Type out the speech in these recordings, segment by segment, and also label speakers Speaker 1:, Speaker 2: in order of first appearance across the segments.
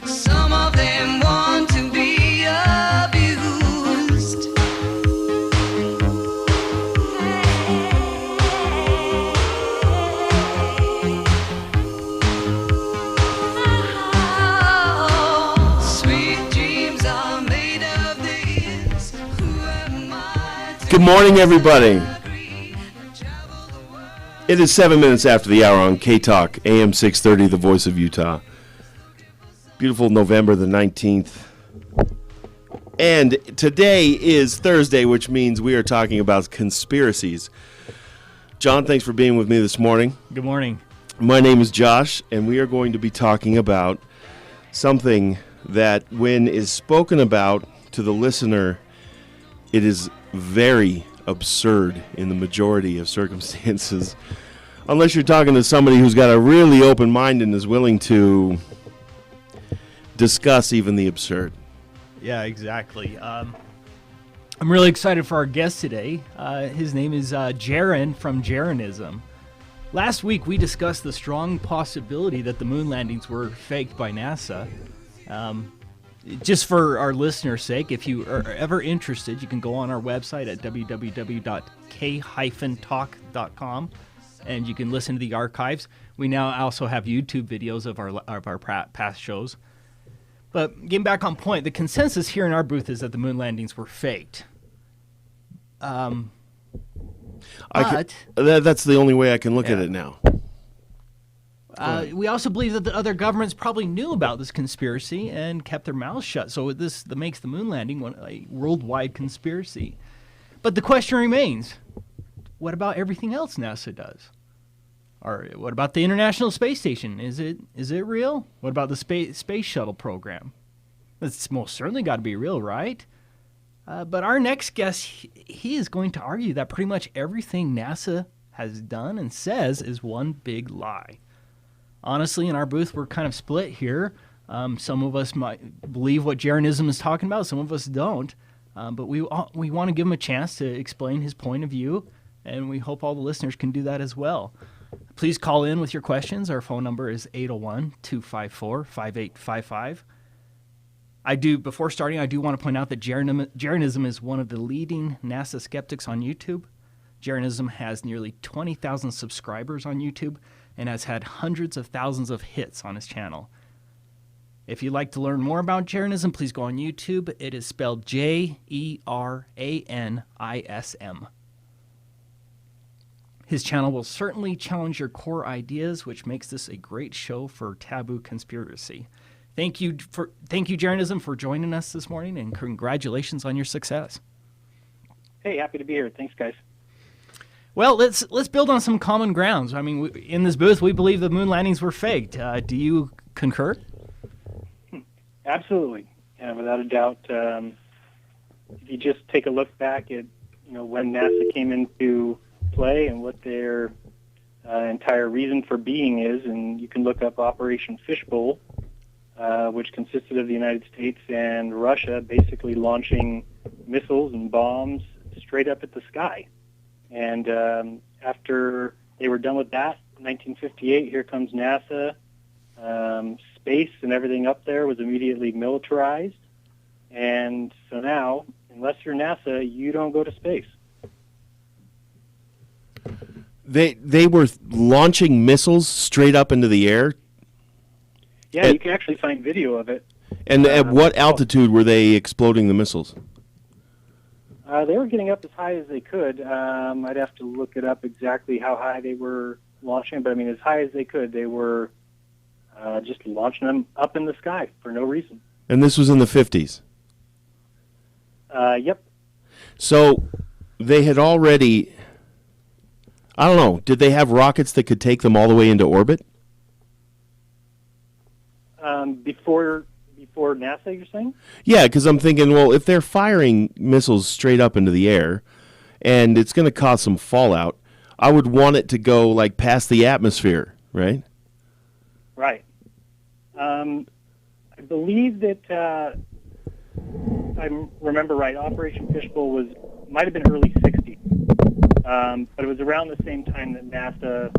Speaker 1: Some of them want to be abused. Sweet dreams are made of this. Who am I to
Speaker 2: Good morning, everybody. It is 7 minutes after the hour on K-Talk, AM 630, the voice of Utah. Beautiful November the 19th. And today is Thursday, which means we are talking about conspiracies. John, thanks for being with me this morning.
Speaker 3: Good morning.
Speaker 2: My name is Josh, and we are going to be talking about something that, when is spoken about to the listener, it is very absurd in the majority of circumstances, unless you're talking to somebody who's got a really open mind and is willing to discuss even the absurd.
Speaker 3: Yeah, exactly. I'm really excited for our guest today. His name is Jaron from Jeranism. Last week, we discussed the strong possibility that the moon landings were faked by NASA. Just for our listeners' sake, if you are ever interested, you can go on our website at www.k-talk.com, and you can listen to the archives. We now also have YouTube videos of our past shows. But getting back on point, the consensus here in our booth is that the moon landings were faked.
Speaker 2: That's the only way I can look at it now.
Speaker 3: We also believe that the other governments probably knew about this conspiracy and kept their mouths shut. So that makes the moon landing a worldwide conspiracy. But the question remains, what about everything else NASA does? Or what about the International Space Station? Is it real? What about the space shuttle program? It's most certainly got to be real, right? But our next guest, he is going to argue that pretty much everything NASA has done and says is one big lie. Honestly, in our booth, we're kind of split here. Some of us might believe what Jeranism is talking about. Some of us don't. But we want to give him a chance to explain his point of view, and we hope all the listeners can do that as well. Please call in with your questions. Our phone number is 801-254-5855. Before starting, I do want to point out that Jeranism is one of the leading NASA skeptics on YouTube. Jeranism has nearly 20,000 subscribers on YouTube and has had hundreds of thousands of hits on his channel. If you'd like to learn more about Jeranism, please go on YouTube. It is spelled Jeranism. His channel will certainly challenge your core ideas, which makes this a great show for Taboo conspiracy. Thank you, Jeranism, for joining us this morning, and congratulations on your success.
Speaker 4: Hey, happy to be here. Thanks, guys.
Speaker 3: Well, let's build on some common grounds. I mean, in this booth, we believe the moon landings were faked. Do you concur?
Speaker 4: Absolutely, without a doubt. If you just take a look back at when NASA came into play and what their entire reason for being is, and you can look up Operation Fishbowl, which consisted of the United States and Russia basically launching missiles and bombs straight up at the sky. And after they were done with that, 1958, here comes NASA. Space and everything up there was immediately militarized. And so now, unless you're NASA, you don't go to space.
Speaker 2: They were launching missiles straight up into the air?
Speaker 4: Yeah, you can actually find video of it.
Speaker 2: And at what altitude were they exploding the missiles?
Speaker 4: They were getting up as high as they could. I'd have to look it up exactly how high they were launching, but I mean, as high as they could, they were just launching them up in the sky for no reason.
Speaker 2: And this was in the 50s?
Speaker 4: Yep.
Speaker 2: So they had already, I don't know, did they have rockets that could take them all the way into orbit?
Speaker 4: Before NASA, you're saying?
Speaker 2: Yeah, because I'm thinking, well, if they're firing missiles straight up into the air and it's going to cause some fallout, I would want it to go like past the atmosphere, right?
Speaker 4: Right. I believe that I remember right. Operation Fishbowl might have been early '60s, but it was around the same time that NASA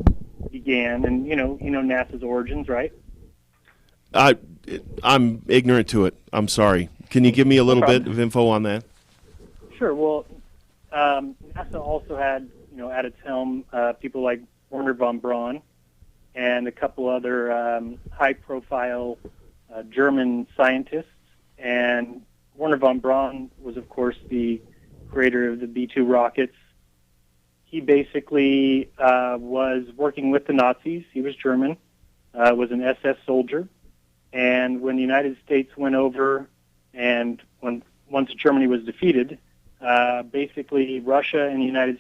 Speaker 4: began, and you know NASA's origins, right?
Speaker 2: I'm ignorant to it. I'm sorry. Can you give me a little
Speaker 4: problem.
Speaker 2: bit of info on that?
Speaker 4: Sure. Well, NASA also had, at its helm, people like Werner von Braun and a couple other high-profile German scientists. And Werner von Braun was, of course, the creator of the B-2 rockets. He basically was working with the Nazis. He was German, was an SS soldier. And when the United States went over and once Germany was defeated, basically Russia and the United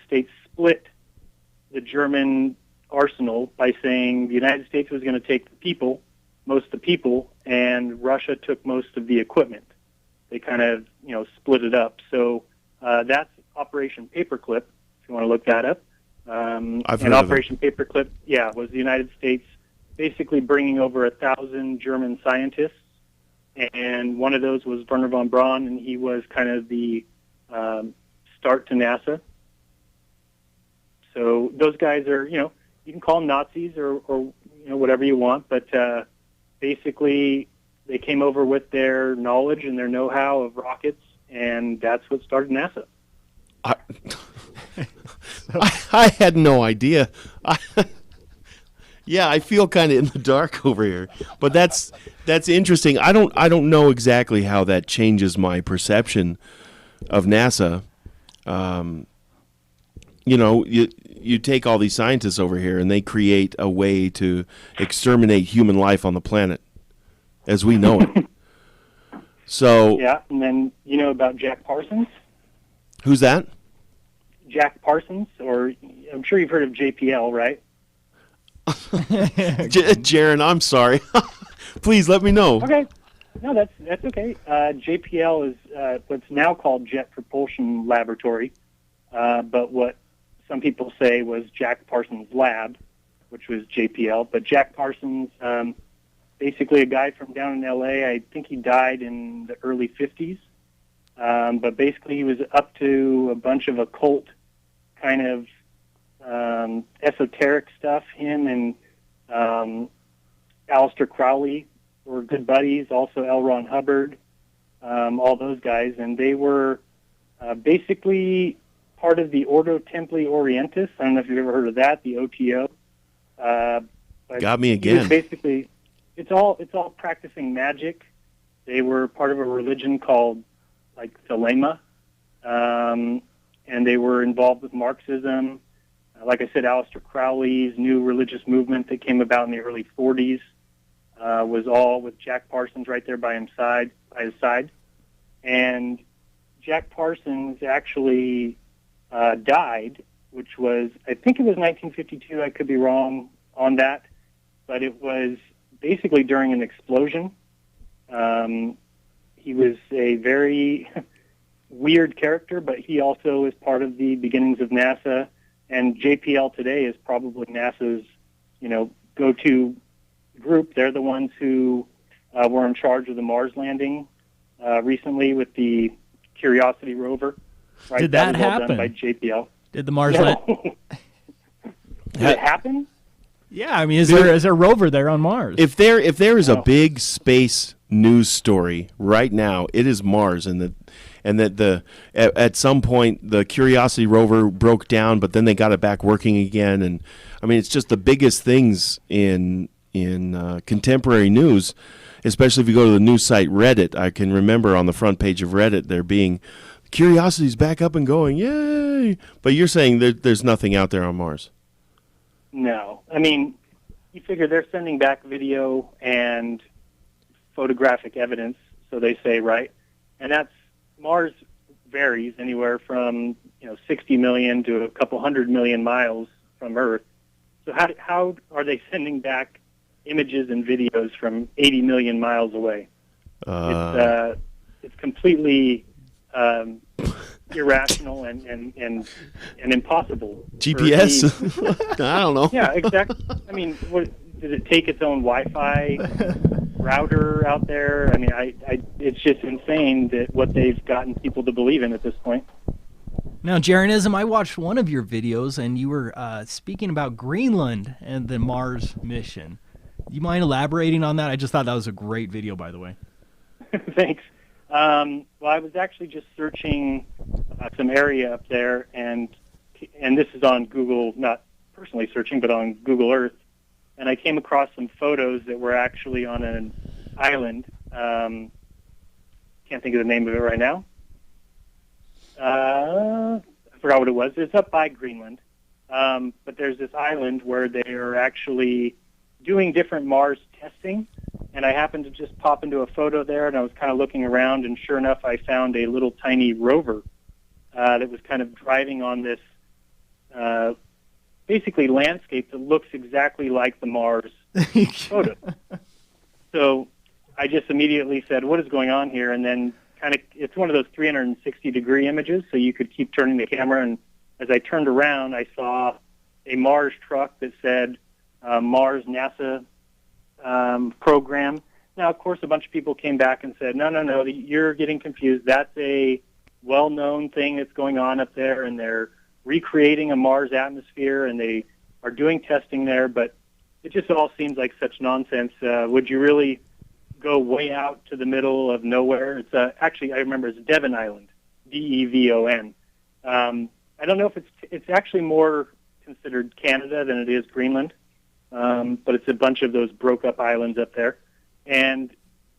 Speaker 4: States split the German arsenal by saying the United States was going to take most of the people, and Russia took most of the equipment. They kind of, split it up. So that's Operation Paperclip, if you want to look that up.
Speaker 2: I've heard
Speaker 4: and
Speaker 2: of
Speaker 4: Operation Paperclip, was the United States basically bringing over 1,000 German scientists, and one of those was Werner von Braun, and he was kind of the start to NASA. So those guys are, you can call them Nazis or whatever you want, but basically they came over with their knowledge and their know-how of rockets, and that's what started NASA.
Speaker 2: I had no idea. Yeah, I feel kind of in the dark over here, but that's interesting. I don't know exactly how that changes my perception of NASA. You take all these scientists over here, and they create a way to exterminate human life on the planet, as we know it. So
Speaker 4: yeah, and then you know about Jack Parsons.
Speaker 2: Who's that?
Speaker 4: Jack Parsons, or I'm sure you've heard of JPL, right?
Speaker 2: Jaron, I'm sorry. Please let me know.
Speaker 4: Okay. No, that's okay. JPL is what's now called Jet Propulsion Laboratory, but what some people say was Jack Parsons Lab, which was JPL. But Jack Parsons, basically a guy from down in L.A., I think he died in the early 50s. But basically he was up to a bunch of occult kind of esoteric stuff. Him and Aleister Crowley were good buddies, also L. Ron Hubbard, all those guys. And they were basically part of the Ordo Templi Orientis. I don't know if you've ever heard of that, the OTO. But
Speaker 2: Got me again.
Speaker 4: Basically, it's all practicing magic. They were part of a religion called Thelema, and they were involved with Marxism. Like I said, Aleister Crowley's new religious movement that came about in the early 40s was all with Jack Parsons right there by his side. And Jack Parsons actually died, which was, I think it was 1952. I could be wrong on that, but it was basically during an explosion. He was a very weird character, but he also is part of the beginnings of NASA. And JPL today is probably NASA's, go-to group. They're the ones who were in charge of the Mars landing recently with the Curiosity rover. Right?
Speaker 3: Did that
Speaker 4: was all
Speaker 3: happen?
Speaker 4: done by JPL.
Speaker 3: Did the Mars
Speaker 4: No.
Speaker 3: land?
Speaker 4: Did it happen?
Speaker 3: Yeah, I mean, is there a rover there on Mars?
Speaker 2: If there is a
Speaker 4: No.
Speaker 2: big space news story right now, it is Mars, and that at some point the Curiosity rover broke down, but then they got it back working again, and I mean it's just the biggest things in contemporary news, especially if you go to the news site Reddit. I can remember on the front page of Reddit there being Curiosity's back up and going, yay! But you're saying there's nothing out there on Mars.
Speaker 4: No. I mean, you figure they're sending back video and photographic evidence, so they say, right? And Mars varies anywhere from 60 million to a couple 100 million miles from Earth. So how are they sending back images and videos from 80 million miles away? It's completely irrational and impossible.
Speaker 2: GPS? I don't know.
Speaker 4: Yeah, exactly. I mean, did it take its own Wi-Fi router out there? I mean, it's just insane that what they've gotten people to believe in at this point.
Speaker 3: Now, Jeranism, I watched one of your videos, and you were speaking about Greenland and the Mars mission. You mind elaborating on that? I just thought that was a great video, by the way.
Speaker 4: Thanks. Well, I was actually just searching some area up there, and this is on Google, not personally searching, but on Google Earth, and I came across some photos that were actually on an island. Can't think of the name of it right now. I forgot what it was. It's up by Greenland, but there's this island where they are actually doing different Mars testing, and I happened to just pop into a photo there, and I was kind of looking around, and sure enough, I found a little tiny rover that was kind of driving on this basically landscape that looks exactly like the Mars photo. So I just immediately said, what is going on here? And then kind of, it's one of those 360-degree images, so you could keep turning the camera, and as I turned around, I saw a Mars truck that said Mars NASA program. Now, of course, a bunch of people came back and said, no, you're getting confused. That's a well-known thing that's going on up there, and they're recreating a Mars atmosphere, and they are doing testing there, but it just all seems like such nonsense. Would you really go way out to the middle of nowhere? It's actually, I remember, it's Devon Island, Devon. I don't know if it's actually more considered Canada than it is Greenland, but it's a bunch of those broke-up islands up there. And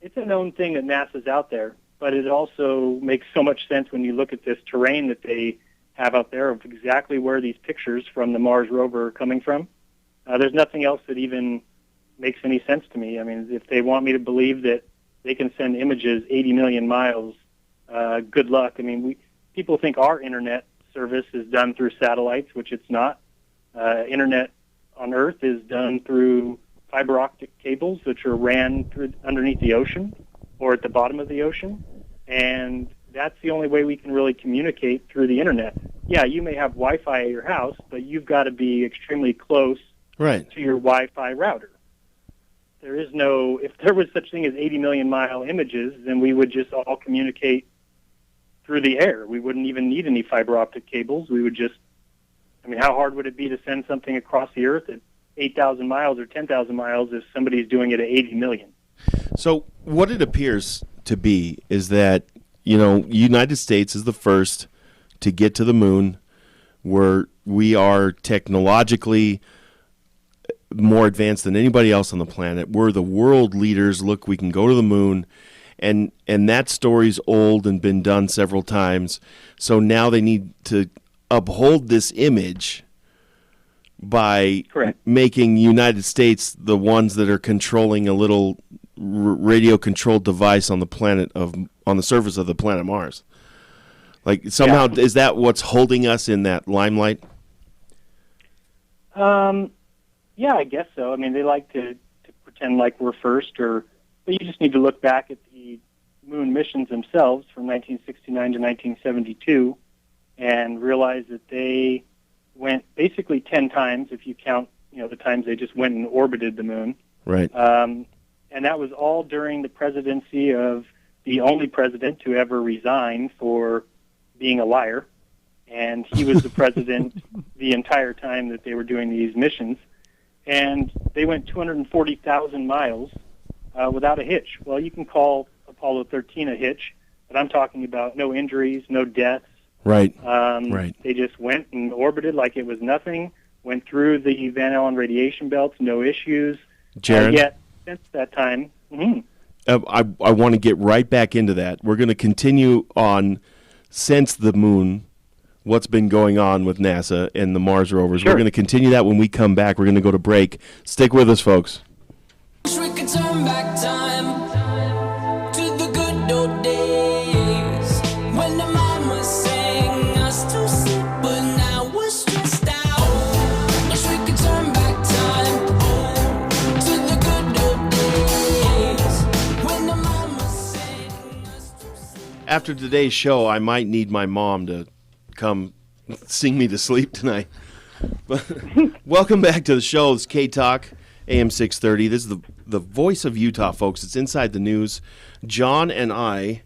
Speaker 4: it's a known thing that NASA's out there, but it also makes so much sense when you look at this terrain that they have out there of exactly where these pictures from the Mars rover are coming from. There's nothing else that even makes any sense to me. I mean, if they want me to believe that they can send images 80 million miles, good luck. I mean, people think our internet service is done through satellites, which it's not. Internet on Earth is done through fiber optic cables, which are ran through underneath the ocean or at the bottom of the ocean, and that's the only way we can really communicate through the internet. Yeah, you may have Wi-Fi at your house, but you've got to be extremely close to your Wi-Fi router. There is no, if there was such thing as 80 million mile images, then we would just all communicate through the air. We wouldn't even need any fiber optic cables. We would just, I mean, how hard would it be to send something across the earth at 8,000 miles or 10,000 miles if somebody's doing it at 80 million?
Speaker 2: So what it appears to be is that, you know, United States is the first to get to the moon, where we are technologically more advanced than anybody else on the planet. We're the world leaders. Look, we can go to the moon. And that story's old and been done several times. So now they need to uphold this image by making United States the ones that are controlling a little radio-controlled device on the planet on the surface of the planet Mars. Like, somehow, is that what's holding us in that limelight?
Speaker 4: Yeah, I guess so. I mean, they like to pretend like we're first, but you just need to look back at the moon missions themselves from 1969 to 1972 and realize that they went basically 10 times, if you count, you know, the times they just went and orbited the moon.
Speaker 2: Right.
Speaker 4: And that was all during the presidency of the only president to ever resign for being a liar. And he was the president the entire time that they were doing these missions. And they went 240,000 miles without a hitch. Well, you can call Apollo 13 a hitch, but I'm talking about no injuries, no deaths.
Speaker 2: Right.
Speaker 4: They just went and orbited like it was nothing, went through the Van Allen radiation belts, no issues.
Speaker 2: Jaron?
Speaker 4: Yet, since that time...
Speaker 2: I want to get right back into that. We're going to continue on since the moon, what's been going on with NASA and the Mars rovers.
Speaker 4: Sure.
Speaker 2: We're going to continue that when we come back. We're going to go to break. Stick with us, folks.
Speaker 1: Wish we could turn back time to the good old days when the mama sang us to sleep, but now we're stressed out. Wish we could turn back time to the good old days when the mama sang us to sleep.
Speaker 2: After today's show, I might need my mom to come sing me to sleep tonight. But welcome back to the show. It's K-Talk, AM 630. This is the voice of Utah, folks. It's Inside the News. John and I,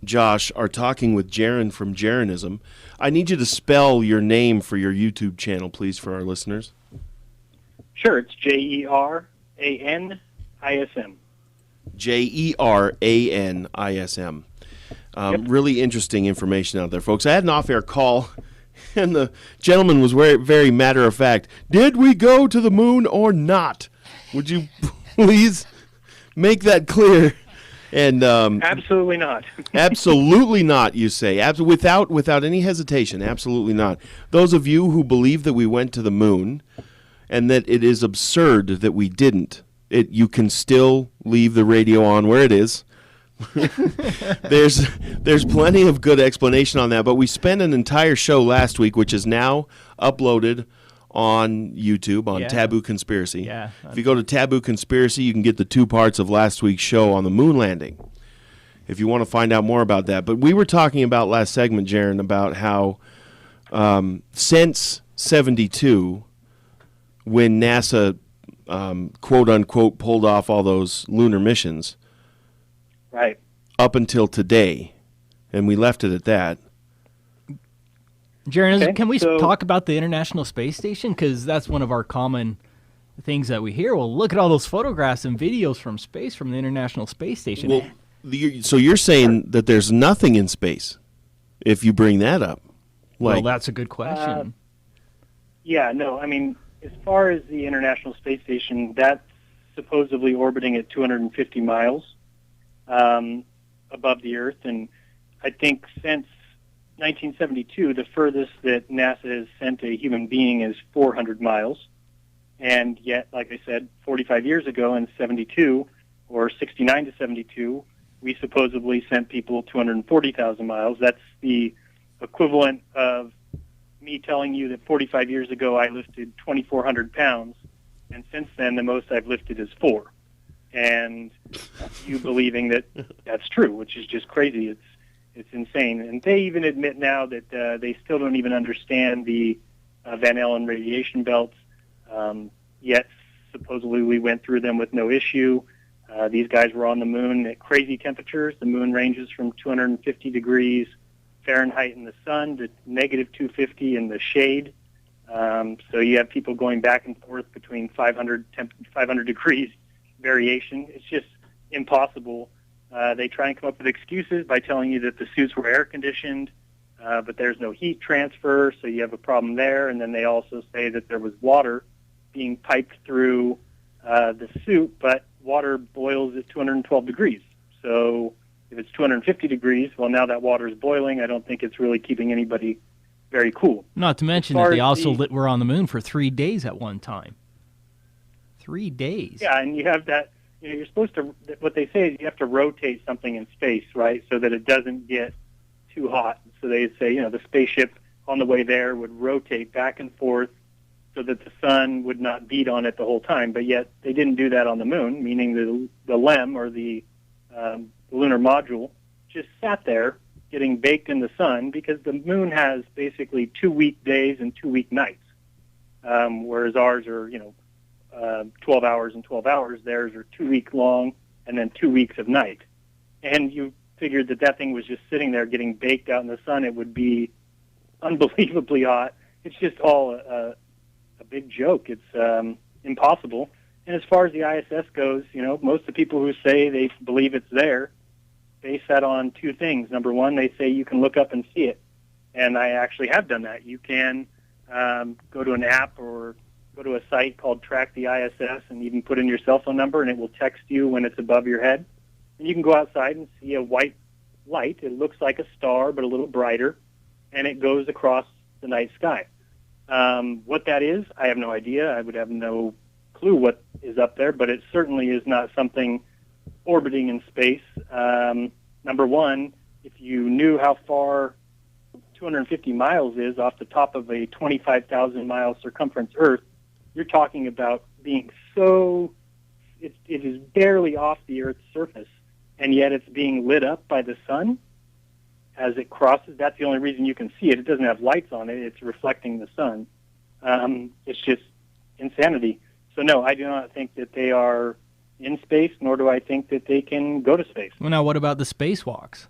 Speaker 2: Josh, are talking with Jaron from Jeranism. I need you to spell your name for your YouTube channel, please, for our listeners.
Speaker 4: Sure, it's Jeranism. ISM.
Speaker 2: Jeranism. Really interesting information out there, folks. I had an off-air call, and the gentleman was very, very matter of fact. Did we go to the moon or not? Would you please make that clear? And
Speaker 4: Absolutely not.
Speaker 2: absolutely not, you say, without any hesitation. Absolutely not. Those of you who believe that we went to the moon and that it is absurd that we didn't, you can still leave the radio on where it is. There's plenty of good explanation on that, but we spent an entire show last week, which is now uploaded on YouTube on Taboo Conspiracy.
Speaker 3: Yeah.
Speaker 2: If you go to Taboo Conspiracy, you can get the 2 parts of last week's show on the moon landing, if you want to find out more about that. But we were talking about last segment, Jaron, about how since 72, when NASA quote unquote pulled off all those lunar missions,
Speaker 4: Right.
Speaker 2: up until today, and we left it at that.
Speaker 3: Jeranism,
Speaker 4: Okay,
Speaker 3: can we
Speaker 4: so-
Speaker 3: talk about the International Space Station? Because that's one of our common things that we hear. Well, look at all those photographs and videos from space from the International Space Station.
Speaker 2: Well, so you're saying that there's nothing in space, if you bring that up?
Speaker 3: Well, that's a good question.
Speaker 4: Yeah, no, I mean, as far as the International Space Station, that's supposedly orbiting at 250 miles above the Earth. And I think since 1972, the furthest that NASA has sent a human being is 400 miles. And yet, like I said, 45 years ago in 72, or 69 to 72, we supposedly sent people 240,000 miles. That's the equivalent of me telling you that 45 years ago I lifted 2,400 pounds, and since then the most I've lifted is 4. And you believing that that's true, which is just crazy. It's insane. And they even admit now that they still don't even understand the Van Allen radiation belts, yet supposedly we went through them with no issue. These guys were on the moon at crazy temperatures. The moon ranges from 250 degrees Fahrenheit in the sun to negative 250 in the shade. So you have people going back and forth between 500 degrees variation. It's just impossible. They try and come up with excuses by telling you that the suits were air conditioned, but there's no heat transfer, so you have a problem there. And then they also say that there was water being piped through the suit, but water boils at 212 degrees. So if it's 250 degrees, well, now that water is boiling. I don't think it's really keeping anybody very cool.
Speaker 3: Not to mention that they also were on the moon for 3 days at one time. 3 days.
Speaker 4: Yeah, and you have that. You know, you're supposed to. What they say is you have to rotate something in space, right, so that it doesn't get too hot. So they say, you know, the spaceship on the way there would rotate back and forth so that the sun would not beat on it the whole time. But yet they didn't do that on the moon, meaning the LEM, or the lunar module, just sat there getting baked in the sun, because the moon has basically 2 week days and 2 week nights, whereas ours are, 12 hours and 12 hours. Theirs are 2 week long and then 2 weeks of night. And you figured that thing was just sitting there getting baked out in the sun. It would be unbelievably hot. It's just all a big joke. It's impossible. And as far as the ISS goes, most of the people who say they believe it's there base that on 2 things. Number one, they say you can look up and see it. And I actually have done that. You can go to an app or go to a site called Track the ISS, and you can put in your cell phone number, and it will text you when it's above your head. And you can go outside and see a white light. It looks like a star, but a little brighter, and it goes across the night sky. What that is, I have no idea. I would have no clue what is up there, but it certainly is not something orbiting in space. Number one, if you knew how far 250 miles is off the top of a 25,000-mile circumference Earth, you're talking about being so, it is barely off the Earth's surface, and yet it's being lit up by the sun as it crosses. That's the only reason you can see it. It doesn't have lights on it. It's reflecting the sun. It's just insanity. So no, I do not think that they are in space, nor do I think that they can go to space.
Speaker 3: Well, now what about the spacewalks?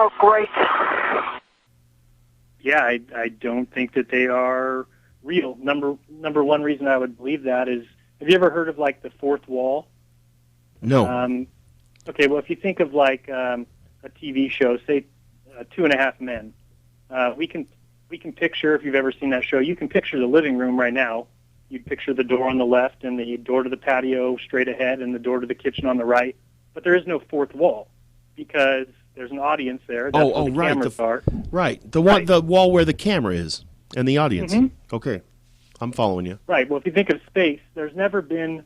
Speaker 5: Oh, great.
Speaker 4: Yeah, I don't think that they are real. Number one reason I would believe that is, have you ever heard of like the fourth wall?
Speaker 2: No.
Speaker 4: Okay, well, if you think of like a TV show, say 2.5 Men, we can picture, if you've ever seen that show, you can picture the living room right now. You'd picture the door on the left and the door to the patio straight ahead and the door to the kitchen on the right. But there is no fourth wall because there's an audience there. That's where the
Speaker 2: right.
Speaker 4: cameras are.
Speaker 2: Right. The wall where the camera is and the audience.
Speaker 4: Mm-hmm.
Speaker 2: Okay. I'm following you.
Speaker 4: Right. Well, if you think of space, there's never been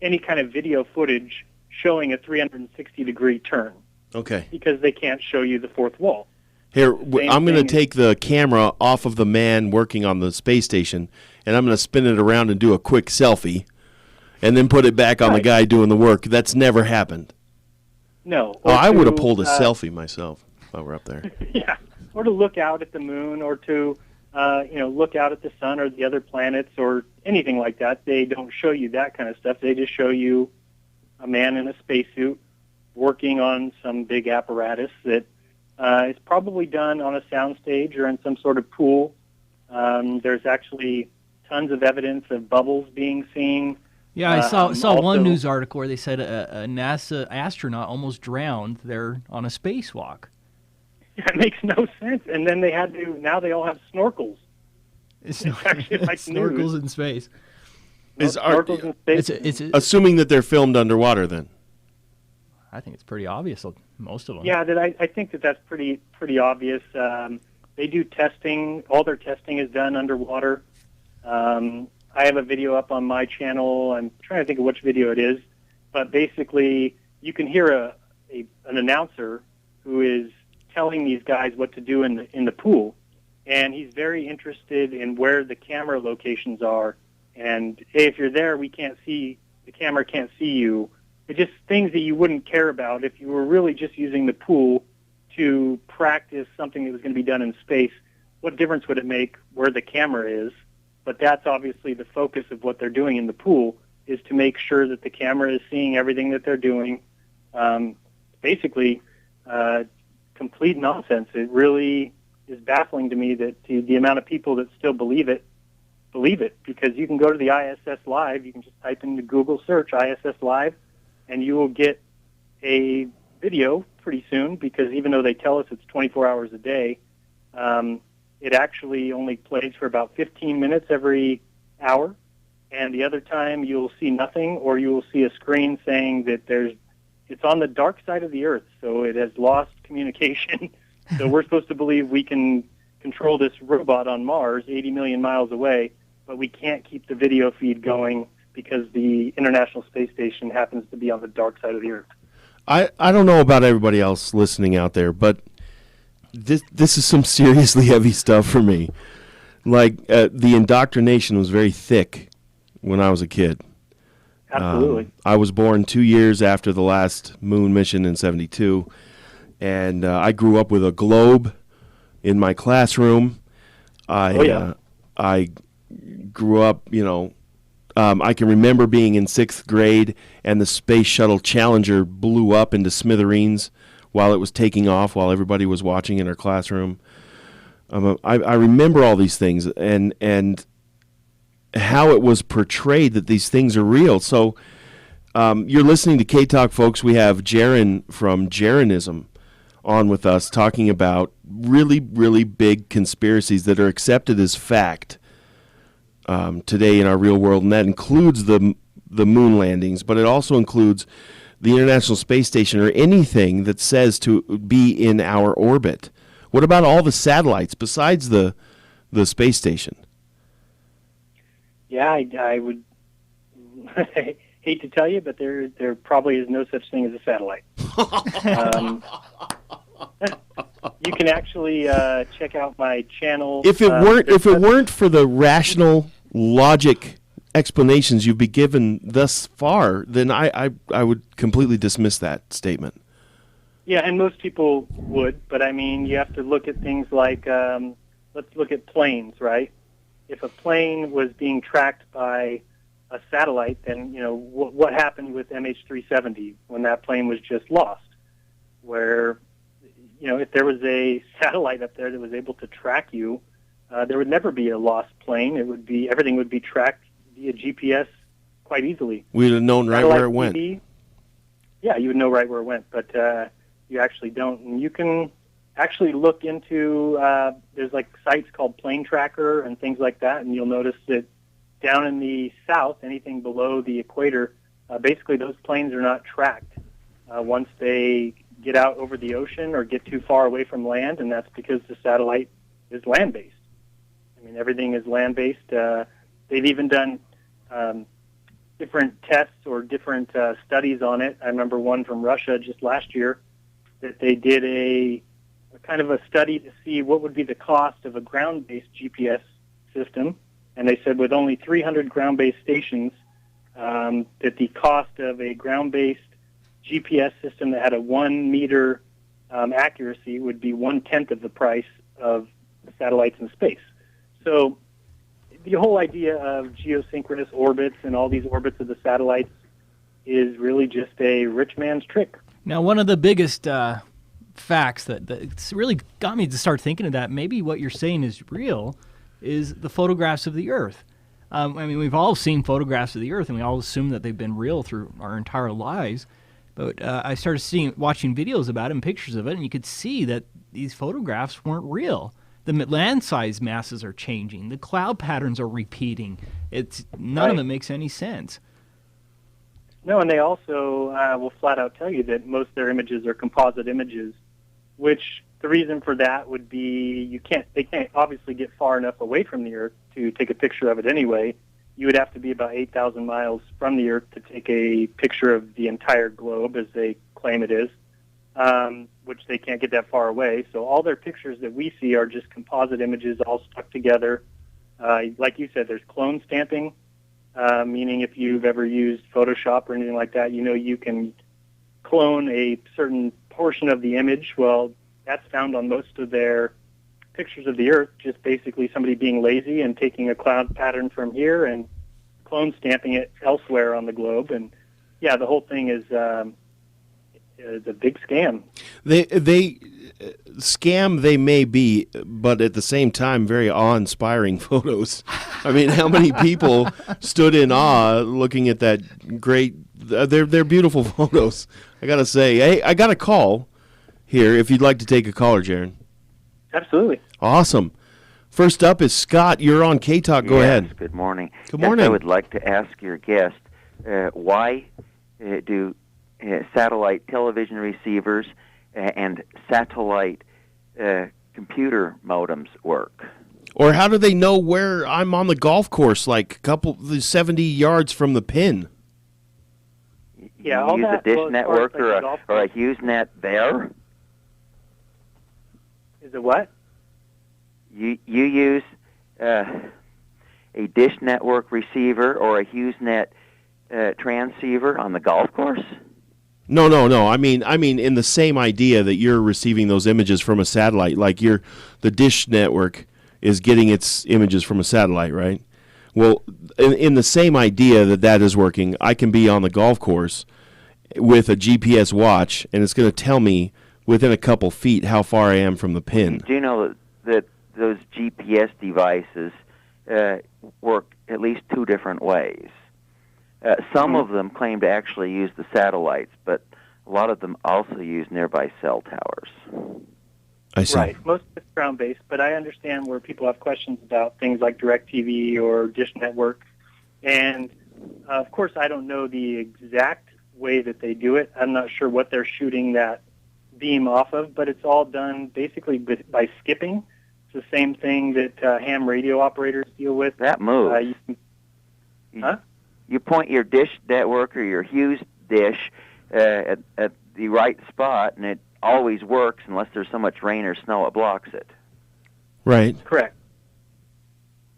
Speaker 4: any kind of video footage showing a 360-degree turn.
Speaker 2: Okay.
Speaker 4: Because they can't show you the fourth wall.
Speaker 2: Here, I'm going to take the camera off of the man working on the space station, and I'm going to spin it around and do a quick selfie, and then put it back on the guy doing the work. That's never happened.
Speaker 4: No.
Speaker 2: Oh, I would have pulled a selfie myself while we're up there.
Speaker 4: Yeah. Or to look out at the moon, or to look out at the sun or the other planets or anything like that. They don't show you that kind of stuff. They just show you a man in a spacesuit working on some big apparatus that is probably done on a soundstage or in some sort of pool. There's actually tons of evidence of bubbles being seen.
Speaker 3: Yeah, I saw
Speaker 4: also,
Speaker 3: one news article where they said a NASA astronaut almost drowned there on a spacewalk.
Speaker 4: It makes no sense. And then now they all have snorkels.
Speaker 3: It's
Speaker 4: actually like
Speaker 3: snorkels
Speaker 4: news.
Speaker 3: in space.
Speaker 4: Snorkels in space.
Speaker 3: It's
Speaker 2: Assuming that they're filmed underwater, then.
Speaker 3: I think it's pretty obvious, most of them.
Speaker 4: Yeah, I think that's pretty obvious. They do testing. All their testing is done underwater. I have a video up on my channel. I'm trying to think of which video it is. But basically, you can hear an announcer who is telling these guys what to do in the pool. And he's very interested in where the camera locations are. And, hey, if you're there, the camera can't see you. It's just things that you wouldn't care about if you were really just using the pool to practice something that was going to be done in space. What difference would it make where the camera is? But that's obviously the focus of what they're doing in the pool, is to make sure that the camera is seeing everything that they're doing. Basically, complete nonsense. It really is baffling to me that the amount of people that still believe it, because you can go to the ISS Live. You can just type into Google search ISS Live, and you will get a video pretty soon, because even though they tell us it's 24 hours a day, it actually only plays for about 15 minutes every hour, and the other time you'll see nothing, or you will see a screen saying that it's on the dark side of the Earth, so it has lost communication. So we're supposed to believe we can control this robot on Mars 80 million miles away, but we can't keep the video feed going because the International Space Station happens to be on the dark side of the Earth.
Speaker 2: I don't know about everybody else listening out there, but this is some seriously heavy stuff for me. Like, the indoctrination was very thick when I was a kid.
Speaker 4: Absolutely.
Speaker 2: I was born 2 years after the last moon mission in '72, and I grew up with a globe in my classroom. I grew up, I can remember being in 6th grade, and the Space Shuttle Challenger blew up into smithereens while it was taking off, while everybody was watching in our classroom. I remember all these things, and how it was portrayed that these things are real. So you're listening to K-Talk, folks. We have Jeran from Jeranism on with us talking about really, really big conspiracies that are accepted as fact today in our real world, and that includes the moon landings, but it also includes the International Space Station, or anything that says to be in our orbit. What about all the satellites besides the space station?
Speaker 4: Yeah, I would hate to tell you, but there probably is no such thing as a satellite. You can actually check out my channel.
Speaker 2: If it weren't for the rational logic explanations you've been given thus far, then I would completely dismiss that statement.
Speaker 4: Yeah, and most people would, but I mean, you have to look at things like, let's look at planes, right? If a plane was being tracked by a satellite, then, what happened with MH370 when that plane was just lost? Where, if there was a satellite up there that was able to track you, there would never be a lost plane. Everything would be tracked via GPS quite easily.
Speaker 2: We'd have known right where it went.
Speaker 4: TV, yeah, you would know right where it went, but you actually don't. And you can actually look into, there's like sites called Plane Tracker and things like that, and you'll notice that down in the south, anything below the equator, basically those planes are not tracked once they get out over the ocean or get too far away from land, and that's because the satellite is land-based. I mean, everything is land-based. They've even done different tests or different studies on it. I remember one from Russia just last year that they did a kind of a study to see what would be the cost of a ground-based GPS system, and they said with only 300 ground-based stations, that the cost of a ground-based GPS system that had a 1 meter accuracy would be 1/10 of the price of the satellites in space. So the whole idea of geosynchronous orbits and all these orbits of the satellites is really just a rich man's trick.
Speaker 3: Now, one of the biggest facts that's really got me to start thinking of that, maybe what you're saying is real, is the photographs of the Earth. I mean, we've all seen photographs of the Earth, and we all assume that they've been real through our entire lives. But I started watching videos about it and pictures of it, and you could see that these photographs weren't real. The land size masses are changing. The cloud patterns are repeating. None of it makes any sense.
Speaker 4: No, and they also will flat out tell you that most of their images are composite images, which the reason for that would be they can't obviously get far enough away from the Earth to take a picture of it anyway. You would have to be about 8,000 miles from the Earth to take a picture of the entire globe, as they claim it is, which they can't get that far away. So all their pictures that we see are just composite images all stuck together. Like you said, there's clone stamping, meaning if you've ever used Photoshop or anything like that, you can clone a certain portion of the image. Well, that's found on most of their pictures of the Earth, just basically somebody being lazy and taking a cloud pattern from here and clone stamping it elsewhere on the globe. And yeah, the whole thing is a big scam.
Speaker 2: They scam they may be, but at the same time, very awe-inspiring photos. I mean, how many people stood in awe looking at that great? They're beautiful photos. I gotta say, hey, I got a call here. If you'd like to take a caller, Jaron.
Speaker 4: Absolutely.
Speaker 2: Awesome. First up is Scott. You're on K-Talk. Go ahead.
Speaker 5: Good morning.
Speaker 2: Good morning.
Speaker 5: Yes, I would like to ask your guest, why do satellite television receivers and satellite computer modems work?
Speaker 2: Or how do they know where I'm on the golf course, like 70 yards from the pin?
Speaker 4: Yeah,
Speaker 5: you use a dish network or a HughesNet there?
Speaker 4: Is it what?
Speaker 5: You use a dish network receiver or a HughesNet transceiver on the golf course?
Speaker 2: No. I mean, in the same idea that you're receiving those images from a satellite, like the dish network is getting its images from a satellite, right? Well, in the same idea that is working, I can be on the golf course with a GPS watch, and it's going to tell me within a couple feet how far I am from the pin.
Speaker 5: Do you know that those GPS devices work at least two different ways? Some of them claim to actually use the satellites, but a lot of them also use nearby cell towers.
Speaker 2: I see.
Speaker 4: Right. Most of it's ground-based, but I understand where people have questions about things like DirecTV or Dish Network. And, of course, I don't know the exact way that they do it. I'm not sure what they're shooting that beam off of, but it's all done basically by skipping. It's the same thing that ham radio operators deal with.
Speaker 5: That moves. You point your Dish Network or your Hughes dish at the right spot, and it always works unless there's so much rain or snow it blocks it.
Speaker 2: Right.
Speaker 4: Correct.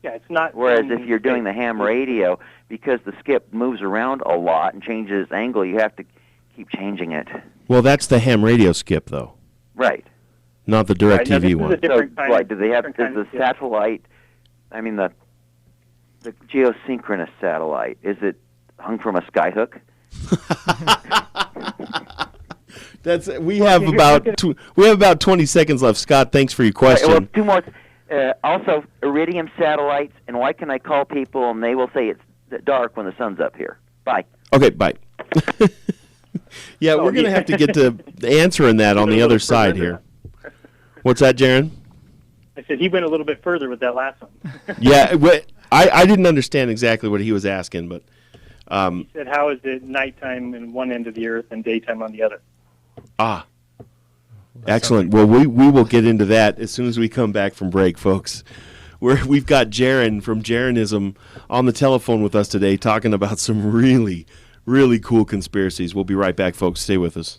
Speaker 4: Yeah, it's not.
Speaker 5: Whereas if you're doing the ham radio, because the skip moves around a lot and changes angle, you have to keep changing it.
Speaker 2: Well, that's the ham radio skip, though.
Speaker 5: Right.
Speaker 2: Not the DirecTV one.
Speaker 5: So, do they have does the satellite? I mean, the geosynchronous satellite, is it hung from a skyhook?
Speaker 2: We have about 20 seconds left. Scott, thanks for your question.
Speaker 5: Well, two more. Also, iridium satellites, and why can I call people and they will say it's dark when the sun's up here? Bye.
Speaker 2: Okay, bye. Yeah, we're going to have to get to answering that on the other side here. What's that, Jaron?
Speaker 4: I said he went a little bit further with that last one.
Speaker 2: Yeah, I didn't understand exactly what he was asking, but...
Speaker 4: he said, how is it nighttime in one end of the earth and daytime on the other?
Speaker 2: Ah, excellent. Well, we will get into that as soon as we come back from break, folks. We've got Jaron from Jeranism on the telephone with us today talking about some really, really cool conspiracies. We'll be right back, folks. Stay with us.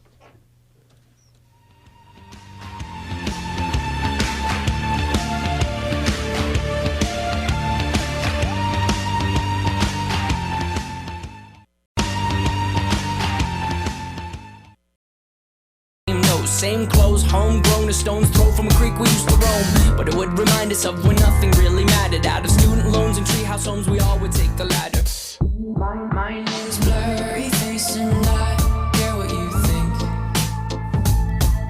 Speaker 1: Same clothes, homegrown, a stone's throw from a creek we used to roam. But it would remind us of when nothing really mattered. Out of student loans and treehouse homes, we all would take the ladder. My name's Blurry Face and I care what you think.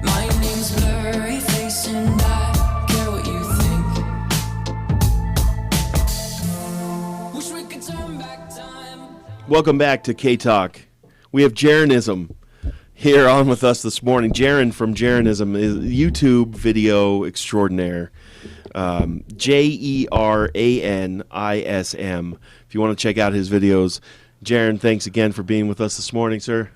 Speaker 1: My name's Blurry Face and I care what you think. Wish we could turn back time.
Speaker 2: Welcome back to K-Talk. We have Jeranism here on with us this morning. Jaron from Jeranism is YouTube video extraordinaire. Jeranism. If you want to check out his videos. Jaron, thanks again for being with us this morning, sir.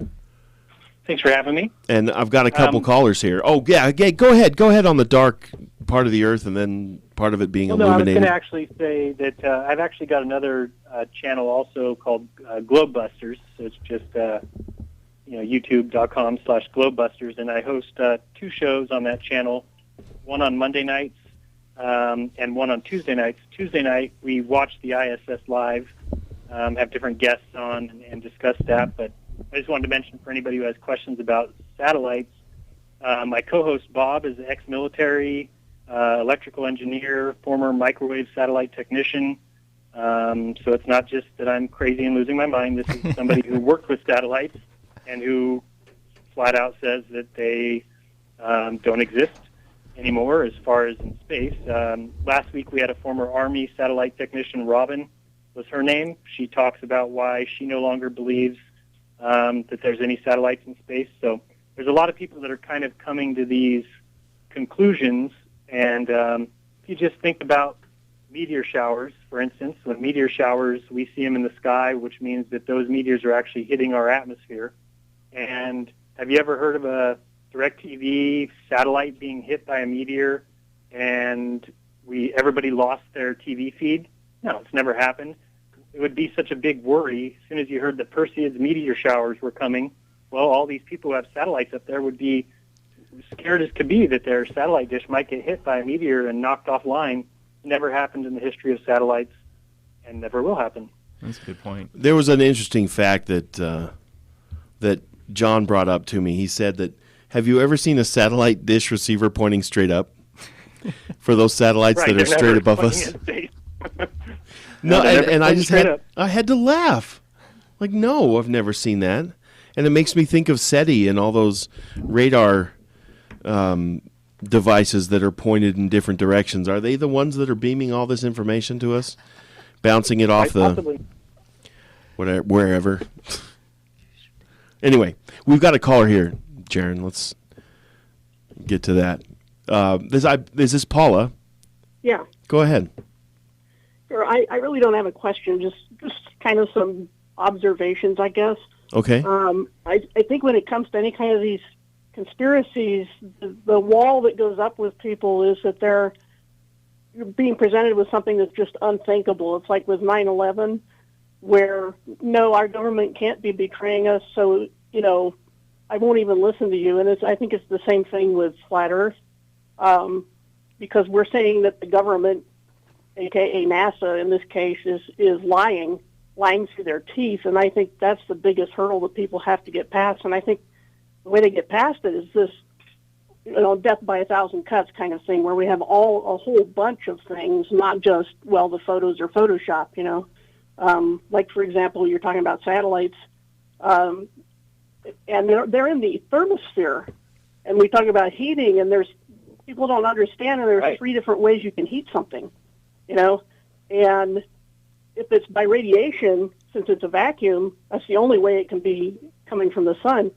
Speaker 4: Thanks for having me.
Speaker 2: And I've got a couple callers here. Oh, yeah, go ahead. Go ahead on the dark part of the earth and then part of it being illuminated.
Speaker 4: No, I was going to actually say that I've actually got another channel also called Globebusters. So it's just... youtube.com/Globebusters, and I host two shows on that channel, one on Monday nights and one on Tuesday nights. Tuesday night, we watch the ISS live, have different guests on and discuss that, but I just wanted to mention for anybody who has questions about satellites, my co-host Bob is an ex-military, electrical engineer, former microwave satellite technician, so it's not just that I'm crazy and losing my mind. This is somebody who worked with satellites and who flat out says that they don't exist anymore as far as in space. Last week we had a former Army satellite technician, Robin was her name. She talks about why she no longer believes that there's any satellites in space. So there's a lot of people that are kind of coming to these conclusions. And if you just think about meteor showers, for instance, when meteor showers, we see them in the sky, which means that those meteors are actually hitting our atmosphere. And have you ever heard of a DirecTV satellite being hit by a meteor and everybody lost their TV feed? No, it's never happened. It would be such a big worry as soon as you heard that Perseids meteor showers were coming. Well, all these people who have satellites up there would be scared as could be that their satellite dish might get hit by a meteor and knocked offline. Never happened in the history of satellites and never will happen.
Speaker 3: That's a good point.
Speaker 2: There was an interesting fact that John brought up to me. He said that, have you ever seen a satellite dish receiver pointing straight up? For those satellites that are straight above us. No, and I just had to laugh. Like, no, I've never seen that. And it makes me think of SETI and all those radar devices that are pointed in different directions. Are they the ones that are beaming all this information to us? Bouncing it off
Speaker 4: possibly.
Speaker 2: Wherever. Anyway, we've got a caller here, Jaron. Let's get to that. Is this Paula?
Speaker 6: Yeah.
Speaker 2: Go ahead.
Speaker 6: Sure. I really don't have a question, just kind of some observations, I guess.
Speaker 2: Okay.
Speaker 6: I think when it comes to any kind of these conspiracies, the wall that goes up with people is that they're being presented with something that's just unthinkable. It's like with 9/11, where, no, our government can't be betraying us, so, I won't even listen to you. And I think it's the same thing with Flat Earth, because we're saying that the government, a.k.a. NASA in this case, is lying through their teeth, and I think that's the biggest hurdle that people have to get past. And I think the way they get past it is this, death by 1,000 cuts kind of thing, where we have a whole bunch of things, not just, the photos are Photoshop, like, for example, you're talking about satellites. and they're in the thermosphere. And we talk about heating, and people don't understand, and there's
Speaker 4: Right.
Speaker 6: 3 different ways you can heat something, and if it's by radiation, since it's a vacuum, that's the only way it can be coming from the sun.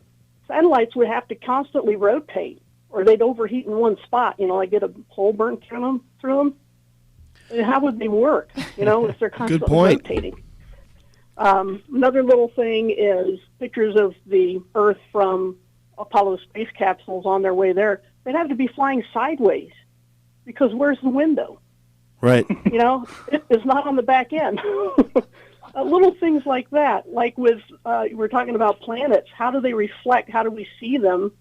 Speaker 6: Satellites would have to constantly rotate, or they'd overheat in one spot, like get a hole burnt through them. And how would they work, if they're constantly
Speaker 2: point.
Speaker 6: rotating? Another little thing is pictures of the Earth from Apollo space capsules on their way there. They'd have to be flying sideways, because where's the window?
Speaker 2: Right.
Speaker 6: It's not on the back end. Little things like that, like with, we're talking about planets. How do they reflect? How do we see them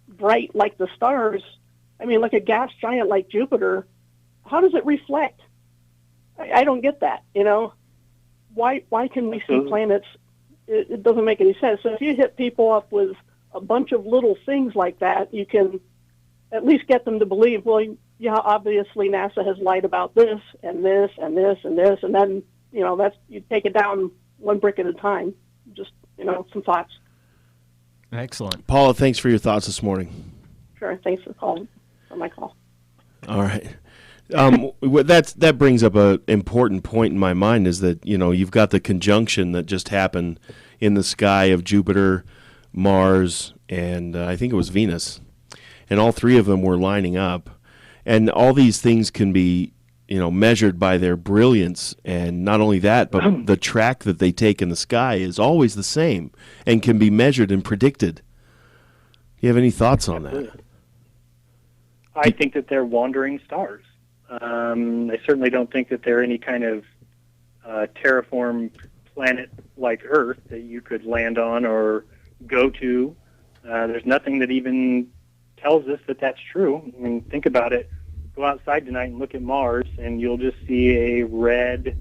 Speaker 6: bright like the stars? I mean, like a gas giant like Jupiter, how does it reflect? I don't get that, Why can we see planets? It doesn't make any sense. So if you hit people up with a bunch of little things like that, you can at least get them to believe, well, yeah, obviously NASA has lied about this and this and this and this, and then, that's, you take it down one brick at a time. Just, some thoughts.
Speaker 3: Excellent.
Speaker 2: Paula, thanks for your thoughts this morning.
Speaker 6: Sure. Thanks for my call.
Speaker 2: All right. That brings up an important point in my mind, is that, you've got the conjunction that just happened in the sky of Jupiter, Mars, and I think it was Venus. And all 3 of them were lining up. And all these things can be, measured by their brilliance. And not only that, but the track that they take in the sky is always the same and can be measured and predicted. Do you have any thoughts on that?
Speaker 4: I think that they're wandering stars. I certainly don't think that they're any kind of terraformed planet like Earth that you could land on or go to. There's nothing that even tells us that that's true. I mean, think about it. Go outside tonight and look at Mars, and you'll just see a red,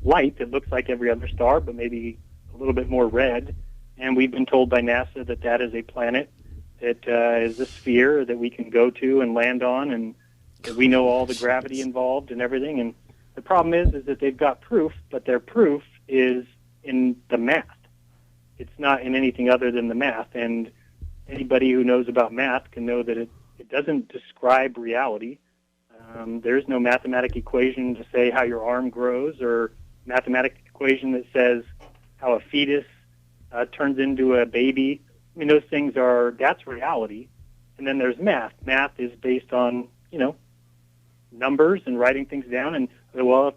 Speaker 4: light that looks like every other star, but maybe a little bit more red. And we've been told by NASA that that is a planet that is a sphere that we can go to and land on, and that we know all the gravity involved and everything. And the problem is that they've got proof, but their proof is in the math. It's not in anything other than the math. And anybody who knows about math can know that it doesn't describe reality. There's no mathematical equation to say how your arm grows, or mathematical equation that says how a fetus turns into a baby. I mean, those things that's reality. And then there's math. Math is based on, numbers and writing things down. And, well,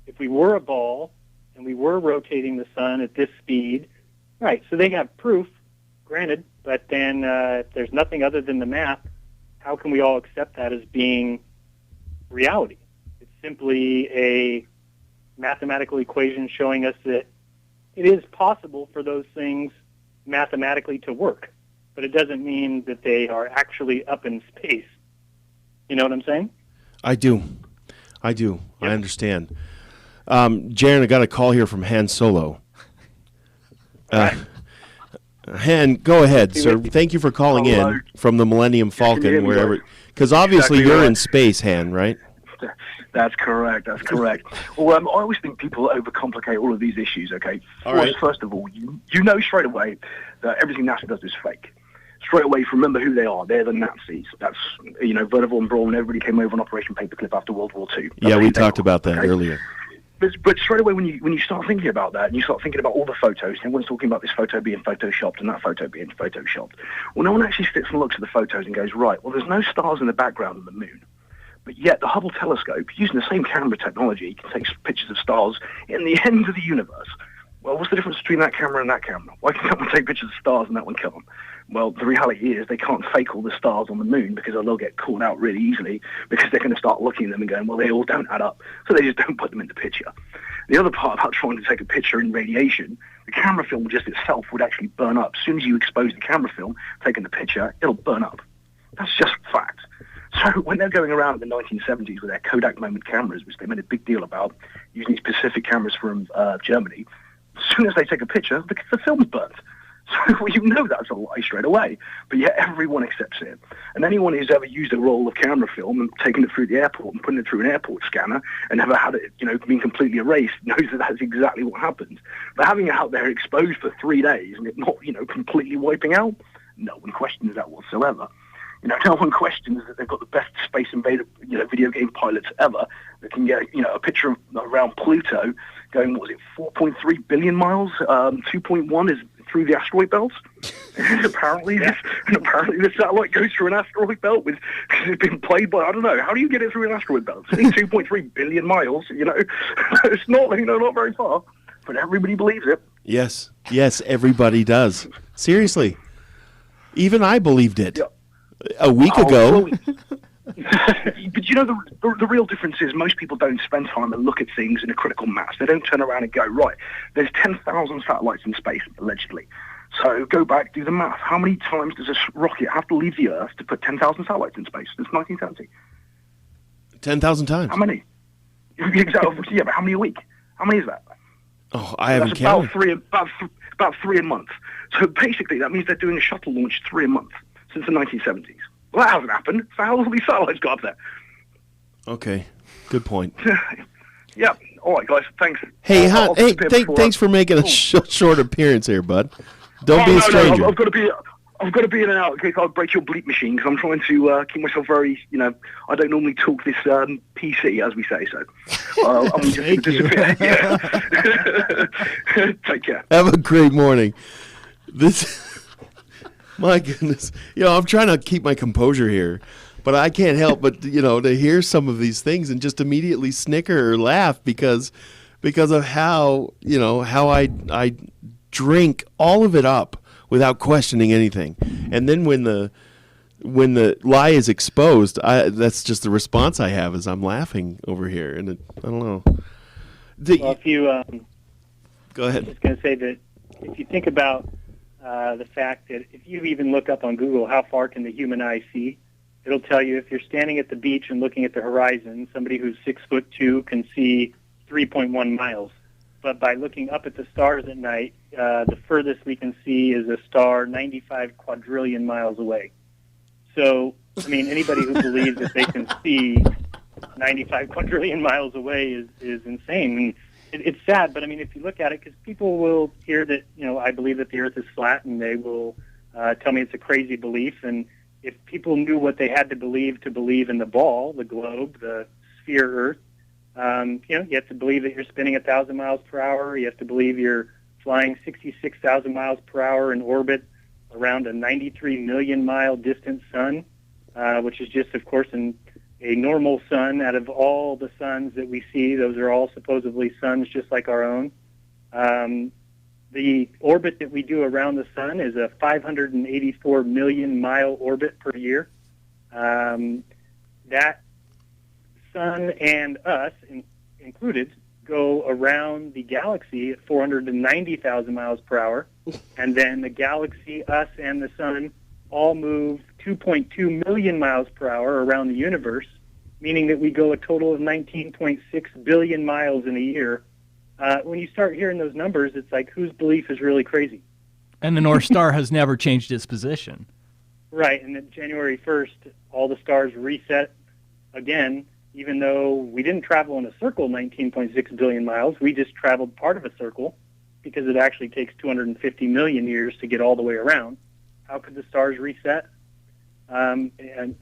Speaker 4: if we were a ball and we were rotating the sun at this speed, right, so they have proof, granted, but then if there's nothing other than the math, how can we all accept that as being reality? It's simply a mathematical equation showing us that it is possible for those things mathematically to work, but it doesn't mean that they are actually up in space. You know what I'm saying?
Speaker 2: I do. Yep. I understand. Jaron, I got a call here from Han Solo. Han, go ahead, sir. Thank you for calling in from the Millennium Falcon, wherever. Because obviously you're in space, Han, right?
Speaker 7: That's correct. Well, I always think people overcomplicate all of these issues, okay? First of all, you know straight away that everything NASA does is fake. Straight away, remember who they are. They're the Nazis. That's, Werner von Braun, everybody came over on Operation Paperclip after World War II.
Speaker 2: Yeah, we talked about that earlier.
Speaker 7: But straight away, when you start thinking about that, and you start thinking about all the photos, everyone's talking about this photo being photoshopped and that photo being photoshopped. Well, no one actually sits and looks at the photos and goes, right, well, there's no stars in the background of the moon. But yet the Hubble telescope, using the same camera technology, can take pictures of stars in the end of the universe. Well, what's the difference between that camera and that camera? Why can that one take pictures of stars and that one can't? Well, the reality is they can't fake all the stars on the moon, because they'll get caught out really easily, because they're going to start looking at them and going, well, they all don't add up. So they just don't put them in the picture. The other part about trying to take a picture in radiation, the camera film just itself would actually burn up. As soon as you expose the camera film, taking the picture, it'll burn up. That's just fact. So when they're going around in the 1970s with their Kodak moment cameras, which they made a big deal about, using these specific cameras from Germany, as soon as they take a picture, the film's burnt. So well, you know that's a lie straight away, but yet everyone accepts it. And anyone who's ever used a roll of camera film and taken it through the airport and putting it through an airport scanner and never had it, been completely erased knows that that's exactly what happens. But having it out there exposed for 3 days and it not, completely wiping out, no one questions that whatsoever. No one questions that they've got the best Space Invader, video game pilots ever that can get, a picture of around Pluto going, what was it, 4.3 billion miles? 2.1 is through the asteroid belts. And apparently the satellite goes through an asteroid belt because it's been played by, I don't know, how do you get it through an asteroid belt? It's 2.3 billion miles, It's not, not very far, but everybody believes it.
Speaker 2: Yes, everybody does. Seriously. Even I believed it.
Speaker 7: Yeah.
Speaker 2: A week ago.
Speaker 7: But the real difference is most people don't spend time and look at things in a critical mass. They don't turn around and go, right, there's 10,000 satellites in space, allegedly. So go back, do the math. How many times does a rocket have to leave the Earth to put 10,000 satellites in space since 1970?
Speaker 2: 10,000 times.
Speaker 7: How many? Exactly. Yeah, but how many a week? How many is that?
Speaker 2: Oh, I haven't counted.
Speaker 7: About three a month. So basically, that means they're doing a shuttle launch 3 a month since the 1970s. Well, that hasn't happened. So how have all these satellites got up there?
Speaker 2: Okay, good point.
Speaker 7: Yeah. All right, guys. Thanks.
Speaker 2: Hey, thanks for making a short appearance here, bud. Don't be a stranger.
Speaker 7: No, I've got to be in and out in case I break your bleep machine because I'm trying to keep myself very, I don't normally talk this PC, as we say, so I'm just going to disappear. Yeah. Take care.
Speaker 2: Have a great morning. My goodness. I'm trying to keep my composure here, but I can't help but, to hear some of these things and just immediately snicker or laugh because of how I drink all of it up without questioning anything. And then when the lie is exposed, that's just the response I have is I'm laughing over here. And I don't know.
Speaker 4: Well, if you
Speaker 2: go ahead.
Speaker 4: I was just going to say that if you think about the fact that if you even look up on Google how far can the human eye see, it'll tell you if you're standing at the beach and looking at the horizon, somebody who's 6'2" can see 3.1 miles. But by looking up at the stars at night, the furthest we can see is a star 95 quadrillion miles away. So, anybody who believes that they can see 95 quadrillion miles away is insane. And it's sad, but if you look at it, because people will hear that, I believe that the Earth is flat, and they will tell me it's a crazy belief. And if people knew what they had to believe in the ball, the globe, the sphere Earth, you have to believe that you're spinning 1,000 miles per hour. You have to believe you're flying 66,000 miles per hour in orbit around a 93 million mile distant sun, which is just, of course, a normal sun. Out of all the suns that we see, those are all supposedly suns just like our own. The orbit that we do around the sun is a 584 million mile orbit per year. That sun and us included go around the galaxy at 490,000 miles per hour, and then the galaxy, us, and the sun all move 2.2 million miles per hour around the universe, meaning that we go a total of 19.6 billion miles in a year. When you start hearing those numbers, it's like, whose belief is really crazy?
Speaker 3: And the North Star has never changed its position.
Speaker 4: Right, and then January 1st, all the stars reset again, even though we didn't travel in a circle 19.6 billion miles. We just traveled part of a circle because it actually takes 250 million years to get all the way around. How could the stars reset? And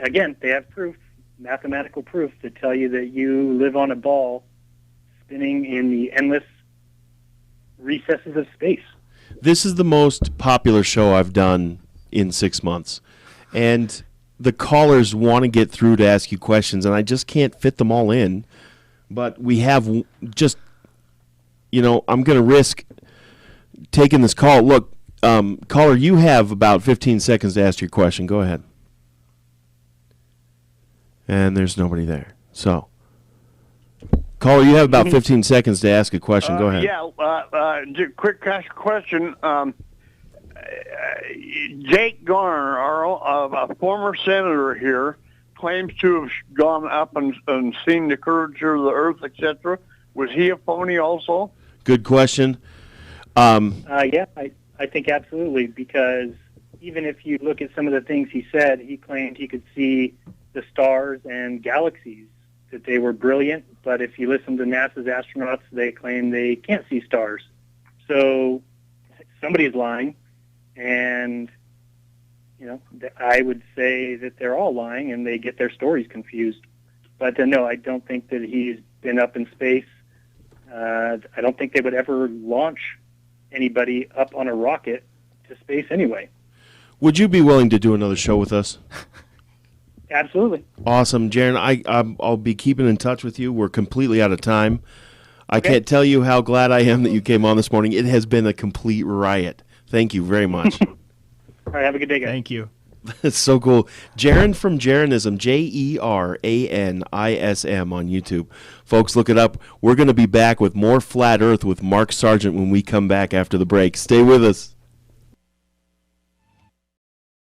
Speaker 4: again, they have proof, mathematical proof, to tell you that you live on a ball spinning in the endless recesses of space.
Speaker 2: This is the most popular show I've done in 6 months. And the callers want to get through to ask you questions, and I just can't fit them all in. But we have just, I'm going to risk taking this call. Look, caller, you have about 15 seconds to ask your question. Go ahead. And there's nobody there. So, caller, you have about 15 seconds to ask a question. Go ahead.
Speaker 8: Quick question. Jake Garner, a former senator here, claims to have gone up and seen the curvature of the Earth, etc. Was he a phony also?
Speaker 2: Good question.
Speaker 4: Yeah, I I think absolutely, because even if you look at some of the things he said, he claimed he could see the stars and galaxies, that they were brilliant, but if you listen to NASA's astronauts, they claim they can't see stars. So somebody's lying, and I would say that they're all lying and they get their stories confused. But no, I don't think that he's been up in space. I don't think they would ever launch anybody up on a rocket to space anyway.
Speaker 2: Would you be willing to do another show with us?
Speaker 4: Absolutely.
Speaker 2: Awesome, Jaron. I'll be keeping in touch with you. We're completely out of time. I can't tell you how glad I am that you came on this morning. It has been a complete riot. Thank you very much.
Speaker 4: All right, have a good day, guys.
Speaker 3: Thank you.
Speaker 2: It's so cool. Jaron from Jeranism, Jeranism on YouTube. Folks, look it up. We're going to be back with more Flat Earth with Mark Sargent when we come back after the break. Stay with us.